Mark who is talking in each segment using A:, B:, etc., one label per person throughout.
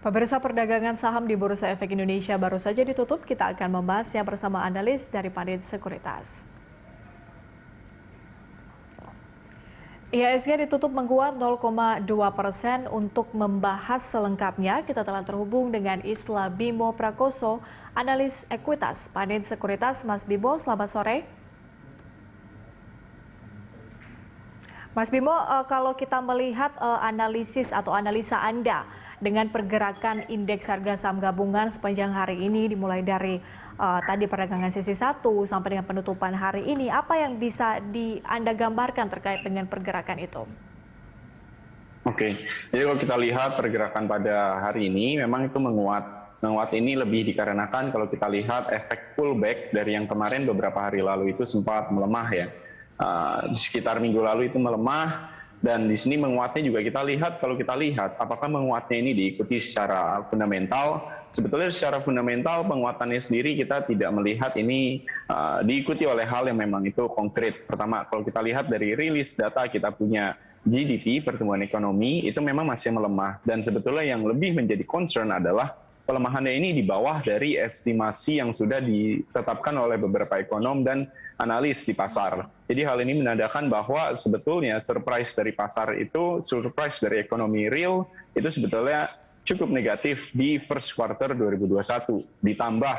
A: Pemirsa, perdagangan saham di Bursa Efek Indonesia baru saja ditutup. Kita akan membahasnya bersama analis dari Pandit Sekuritas. IHSG ditutup menguat 0,2%. Untuk membahas selengkapnya, kita telah terhubung dengan Isla Bimo Prakoso, analis ekuitas Pandit Sekuritas. Mas Bimo, selamat sore. Mas Bimo, kalau kita melihat analisis atau analisa Anda dengan pergerakan indeks harga saham gabungan sepanjang hari ini, dimulai dari tadi perdagangan sesi 1 sampai dengan penutupan hari ini, apa yang bisa Anda gambarkan terkait dengan pergerakan itu?
B: Oke, jadi kalau kita lihat pergerakan pada hari ini memang itu menguat. Menguat ini lebih dikarenakan kalau kita lihat efek pullback dari yang kemarin beberapa hari lalu itu sempat melemah ya. Di sekitar minggu lalu itu melemah, dan di sini menguatnya juga kita lihat, kalau kita lihat apakah menguatnya ini diikuti secara fundamental. Sebetulnya secara fundamental penguatannya sendiri kita tidak melihat ini diikuti oleh hal yang memang itu konkret. Pertama, kalau kita lihat dari rilis data kita punya GDP, pertumbuhan ekonomi, itu memang masih melemah. Dan sebetulnya yang lebih menjadi concern adalah pelemahannya ini di bawah dari estimasi yang sudah ditetapkan oleh beberapa ekonom dan analis di pasar. Jadi hal ini menandakan bahwa sebetulnya surprise dari pasar itu, surprise dari ekonomi real, itu sebetulnya cukup negatif di first quarter 2021. Ditambah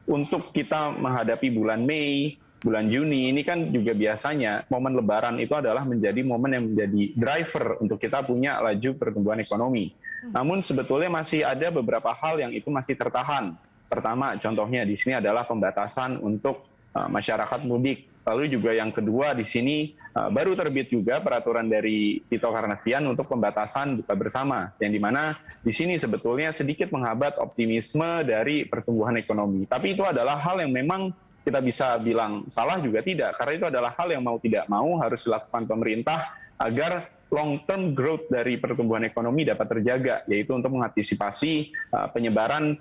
B: untuk kita menghadapi bulan Mei, bulan Juni, ini kan juga biasanya momen lebaran itu adalah menjadi momen yang menjadi driver untuk kita punya laju pertumbuhan ekonomi. Namun sebetulnya masih ada beberapa hal yang itu masih tertahan. Pertama, contohnya di sini adalah pembatasan untuk masyarakat mudik. Lalu juga yang kedua di sini baru terbit juga peraturan dari Tito Karnavian untuk pembatasan buka bersama, yang dimana di sini sebetulnya sedikit menghambat optimisme dari pertumbuhan ekonomi. Tapi itu adalah hal yang memang kita bisa bilang salah juga tidak, karena itu adalah hal yang mau tidak mau harus dilakukan pemerintah agar long-term growth dari pertumbuhan ekonomi dapat terjaga, yaitu untuk mengantisipasi penyebaran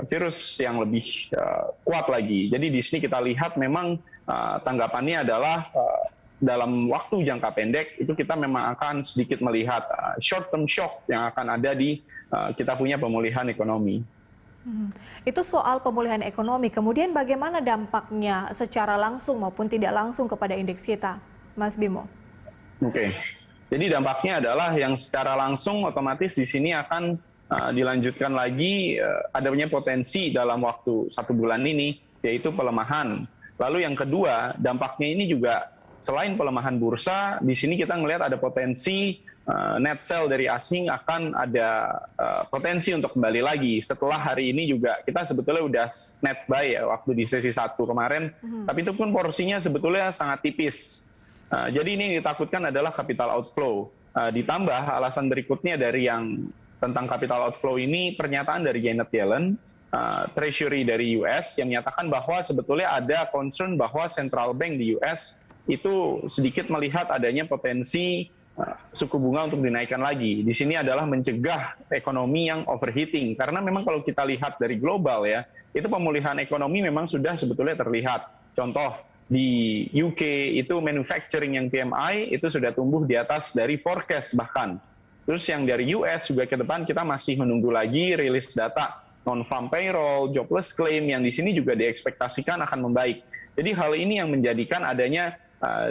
B: virus yang lebih kuat lagi. Jadi di sini kita lihat memang tanggapannya adalah dalam waktu jangka pendek itu kita memang akan sedikit melihat short-term shock yang akan ada di kita punya pemulihan ekonomi.
A: Itu soal pemulihan ekonomi. Kemudian bagaimana dampaknya secara langsung maupun tidak langsung kepada indeks kita, Mas Bimo?
B: Oke. Jadi dampaknya adalah yang secara langsung otomatis di sini akan dilanjutkan lagi adanya potensi dalam waktu 1 bulan ini, yaitu pelemahan. Lalu yang kedua, dampaknya ini juga selain pelemahan bursa, di sini kita melihat ada potensi net sell dari asing akan ada potensi untuk kembali lagi. Setelah hari ini juga kita sebetulnya udah net buy ya waktu di sesi 1 kemarin, tapi itu pun porsinya sebetulnya sangat tipis. Jadi ini ditakutkan adalah capital outflow. Ditambah alasan berikutnya dari yang tentang capital outflow ini, pernyataan dari Janet Yellen, Treasury dari US, yang menyatakan bahwa sebetulnya ada concern bahwa central bank di US itu sedikit melihat adanya potensi suku bunga untuk dinaikkan lagi. Di sini adalah mencegah ekonomi yang overheating, karena memang kalau kita lihat dari global ya, itu pemulihan ekonomi memang sudah sebetulnya terlihat. Contoh, di UK itu manufacturing yang PMI itu sudah tumbuh di atas dari forecast bahkan. Terus yang dari US juga ke depan kita masih menunggu lagi rilis data non-farm payroll, jobless claim yang di sini juga diekspektasikan akan membaik. Jadi hal ini yang menjadikan adanya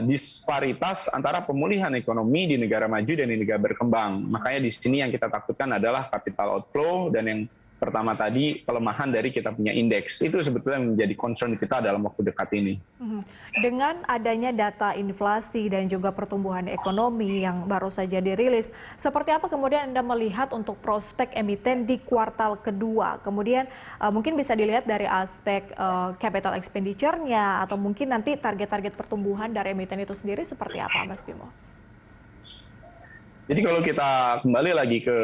B: disparitas antara pemulihan ekonomi di negara maju dan di negara berkembang. Makanya di sini yang kita takutkan adalah capital outflow, dan yang pertama tadi pelemahan dari kita punya indeks. Itu sebetulnya menjadi concern kita dalam waktu dekat ini.
A: Dengan adanya data inflasi dan juga pertumbuhan ekonomi yang baru saja dirilis, seperti apa kemudian Anda melihat untuk prospek emiten di kuartal kedua? Kemudian mungkin bisa dilihat dari aspek capital expenditure-nya, atau mungkin nanti target-target pertumbuhan dari emiten itu sendiri seperti apa, Mas Bimo?
B: Jadi kalau kita kembali lagi ke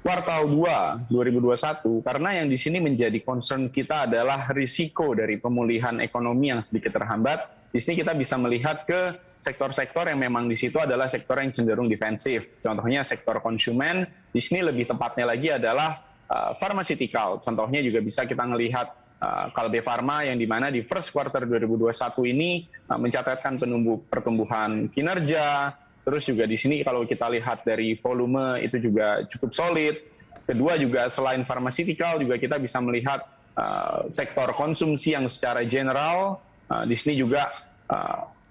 B: kuartal 2 2021, karena yang di sini menjadi concern kita adalah risiko dari pemulihan ekonomi yang sedikit terhambat. Di sini kita bisa melihat ke sektor-sektor yang memang di situ adalah sektor yang cenderung defensif. Contohnya sektor konsumen, di sini lebih tepatnya lagi adalah pharmaceutical. Contohnya juga bisa kita melihat Kalbe Pharma, yang dimana di first quarter 2021 ini mencatatkan pertumbuhan kinerja. Terus juga di sini kalau kita lihat dari volume itu juga cukup solid. Kedua juga selain pharmaceutical juga kita bisa melihat sektor konsumsi yang secara general di sini juga.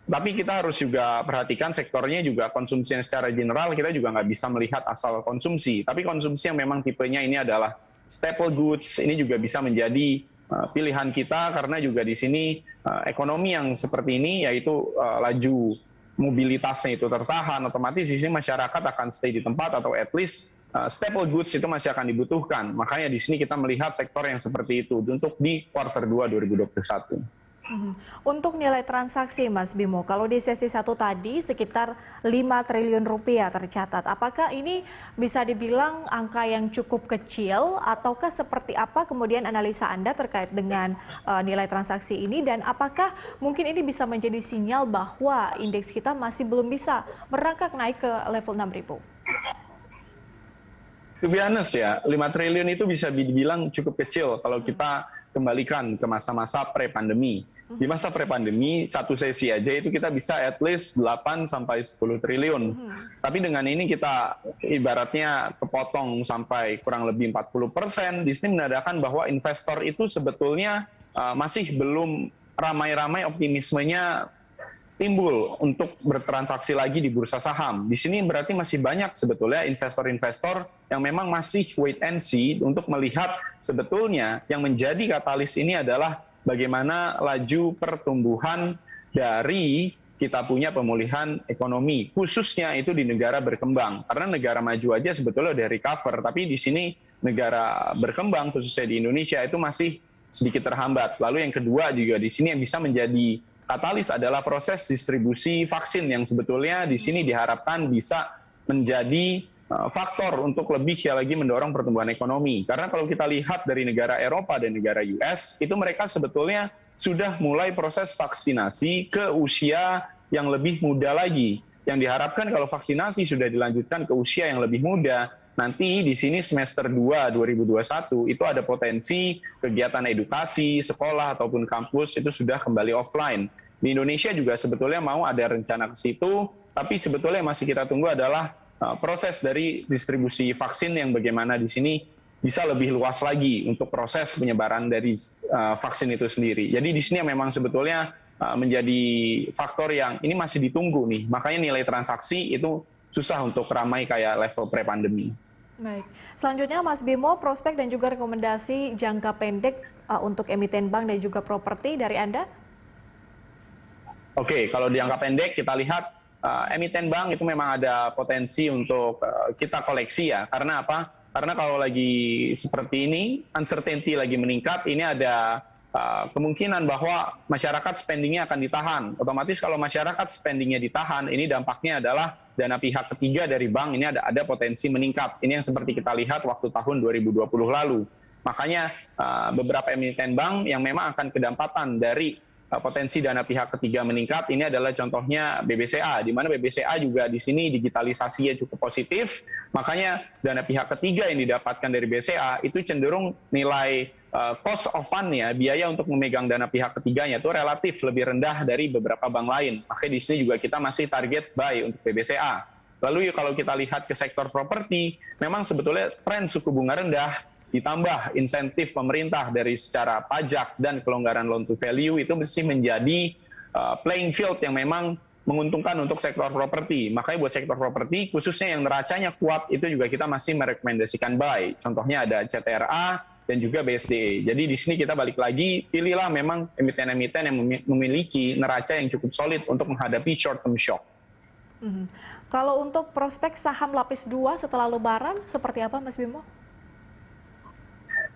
B: Tapi kita harus juga perhatikan sektornya juga konsumsi yang secara general kita juga nggak bisa melihat asal konsumsi. Tapi konsumsi yang memang tipenya ini adalah staple goods ini juga bisa menjadi pilihan kita karena juga di sini ekonomi yang seperti ini yaitu laju mobilitasnya itu tertahan, otomatis di sini masyarakat akan stay di tempat atau at least staple goods itu masih akan dibutuhkan. Makanya di sini kita melihat sektor yang seperti itu untuk di kuartal 2 2021.
A: Untuk nilai transaksi, Mas Bimo, kalau di sesi 1 tadi sekitar 5 triliun rupiah tercatat. Apakah ini bisa dibilang angka yang cukup kecil ataukah seperti apa kemudian analisa Anda terkait dengan nilai transaksi ini dan apakah mungkin ini bisa menjadi sinyal bahwa indeks kita masih belum bisa merangkak naik ke level 6.000?
B: To be honest ya, 5 triliun itu bisa dibilang cukup kecil kalau kita kembalikan ke masa-masa pre-pandemi. Di masa pre-pandemi, satu sesi aja itu kita bisa at least 8 sampai 10 triliun. Tapi dengan ini kita ibaratnya kepotong sampai kurang lebih 40%. Di sini menandakan bahwa investor itu sebetulnya masih belum ramai-ramai optimismenya timbul untuk bertransaksi lagi di bursa saham. Di sini berarti masih banyak sebetulnya investor-investor yang memang masih wait and see untuk melihat sebetulnya yang menjadi katalis ini adalah bagaimana laju pertumbuhan dari kita punya pemulihan ekonomi, khususnya itu di negara berkembang. Karena negara maju aja sebetulnya udah recover, tapi di sini negara berkembang, khususnya di Indonesia, itu masih sedikit terhambat. Lalu yang kedua juga di sini yang bisa menjadi katalis adalah proses distribusi vaksin yang sebetulnya di sini diharapkan bisa menjadi faktor untuk lebih lagi mendorong pertumbuhan ekonomi. Karena kalau kita lihat dari negara Eropa dan negara US, itu mereka sebetulnya sudah mulai proses vaksinasi ke usia yang lebih muda lagi. Yang diharapkan kalau vaksinasi sudah dilanjutkan ke usia yang lebih muda, nanti di sini semester 2 2021 itu ada potensi kegiatan edukasi, sekolah ataupun kampus itu sudah kembali offline. Di Indonesia juga sebetulnya mau ada rencana ke situ, tapi sebetulnya yang masih kita tunggu adalah proses dari distribusi vaksin yang bagaimana di sini bisa lebih luas lagi untuk proses penyebaran dari vaksin itu sendiri. Jadi di sini memang sebetulnya menjadi faktor yang ini masih ditunggu nih. Makanya nilai transaksi itu susah untuk ramai kayak level pre-pandemi.
A: Baik. Selanjutnya Mas Bimo, prospek dan juga rekomendasi jangka pendek untuk emiten bank dan juga properti dari Anda?
B: Oke, kalau di jangka pendek kita lihat emiten bank itu memang ada potensi untuk kita koleksi ya. Karena apa? Karena kalau lagi seperti ini, uncertainty lagi meningkat, ini ada kemungkinan bahwa masyarakat spendingnya akan ditahan. Otomatis kalau masyarakat spendingnya ditahan, ini dampaknya adalah dana pihak ketiga dari bank ini ada potensi meningkat. Ini yang seperti kita lihat waktu tahun 2020 lalu. Makanya beberapa emiten bank yang memang akan kedampatan dari potensi dana pihak ketiga meningkat, ini adalah contohnya BBCA, di mana BBCA juga di sini digitalisasinya cukup positif, makanya dana pihak ketiga yang didapatkan dari BCA itu cenderung nilai cost of fund-nya, biaya untuk memegang dana pihak ketiganya itu relatif lebih rendah dari beberapa bank lain. Makanya di sini juga kita masih target buy untuk BBCA. Lalu kalau kita lihat ke sektor properti, memang sebetulnya tren suku bunga rendah ditambah insentif pemerintah dari secara pajak dan kelonggaran loan to value itu mesti menjadi playing field yang memang menguntungkan untuk sektor properti. Makanya buat sektor properti, khususnya yang neracanya kuat, itu juga kita masih merekomendasikan buy. Contohnya ada CTRA dan juga BSDE. Jadi di sini kita balik lagi, pilihlah memang emiten-emiten yang memiliki neraca yang cukup solid untuk menghadapi short term shock.
A: Kalau untuk prospek saham lapis 2 setelah Lebaran, seperti apa Mas Bimo?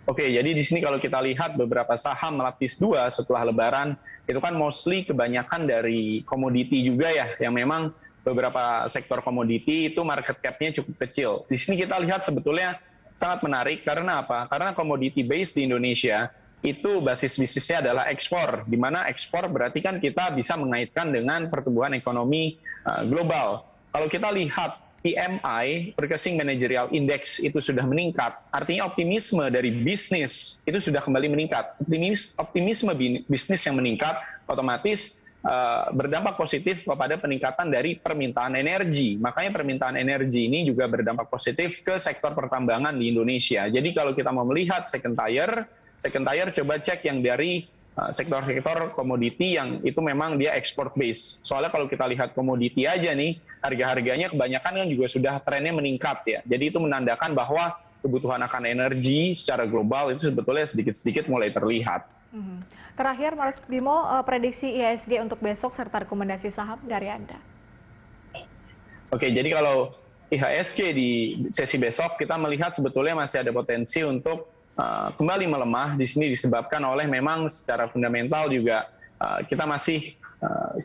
B: Oke, jadi di sini kalau kita lihat beberapa saham lapis 2 setelah Lebaran, itu kan mostly kebanyakan dari komoditi juga ya, yang memang beberapa sektor komoditi itu market cap-nya cukup kecil. Di sini kita lihat sebetulnya sangat menarik, karena apa? Karena komoditi base di Indonesia, itu basis bisnisnya adalah ekspor, di mana ekspor berarti kan kita bisa mengaitkan dengan pertumbuhan ekonomi global. Kalau kita lihat PMI, Purchasing Managerial Index itu sudah meningkat, artinya optimisme dari bisnis itu sudah kembali meningkat. Optimisme bisnis yang meningkat, otomatis berdampak positif kepada peningkatan dari permintaan energi. Makanya permintaan energi ini juga berdampak positif ke sektor pertambangan di Indonesia. Jadi kalau kita mau melihat second tier coba cek yang dari sektor-sektor komoditi yang itu memang dia export base. Soalnya kalau kita lihat komoditi aja nih, harga-harganya kebanyakan kan juga sudah trennya meningkat ya. Jadi itu menandakan bahwa kebutuhan akan energi secara global itu sebetulnya sedikit-sedikit mulai terlihat.
A: Terakhir, Mas Bimo, prediksi IHSG untuk besok serta rekomendasi saham dari Anda.
B: Oke, jadi kalau IHSG di sesi besok kita melihat sebetulnya masih ada potensi untuk kembali melemah. Di sini disebabkan oleh memang secara fundamental juga kita masih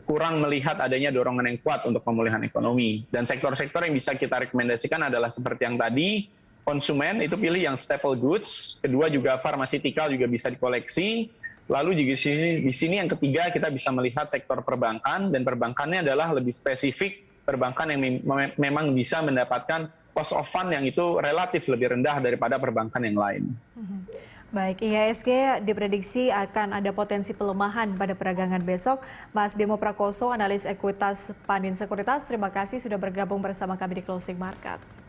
B: kurang melihat adanya dorongan yang kuat untuk pemulihan ekonomi. Dan sektor-sektor yang bisa kita rekomendasikan adalah seperti yang tadi, konsumen itu pilih yang staple goods, kedua juga farmaceutical juga bisa dikoleksi, lalu juga di sini yang ketiga kita bisa melihat sektor perbankan, dan perbankannya adalah lebih spesifik perbankan yang memang bisa mendapatkan cost of fund yang itu relatif lebih rendah daripada perbankan yang lain.
A: Baik, IHSG diprediksi akan ada potensi pelemahan pada perdagangan besok. Mas Bimo Prakoso, analis ekuitas Pandin Sekuritas, terima kasih sudah bergabung bersama kami di Closing Market.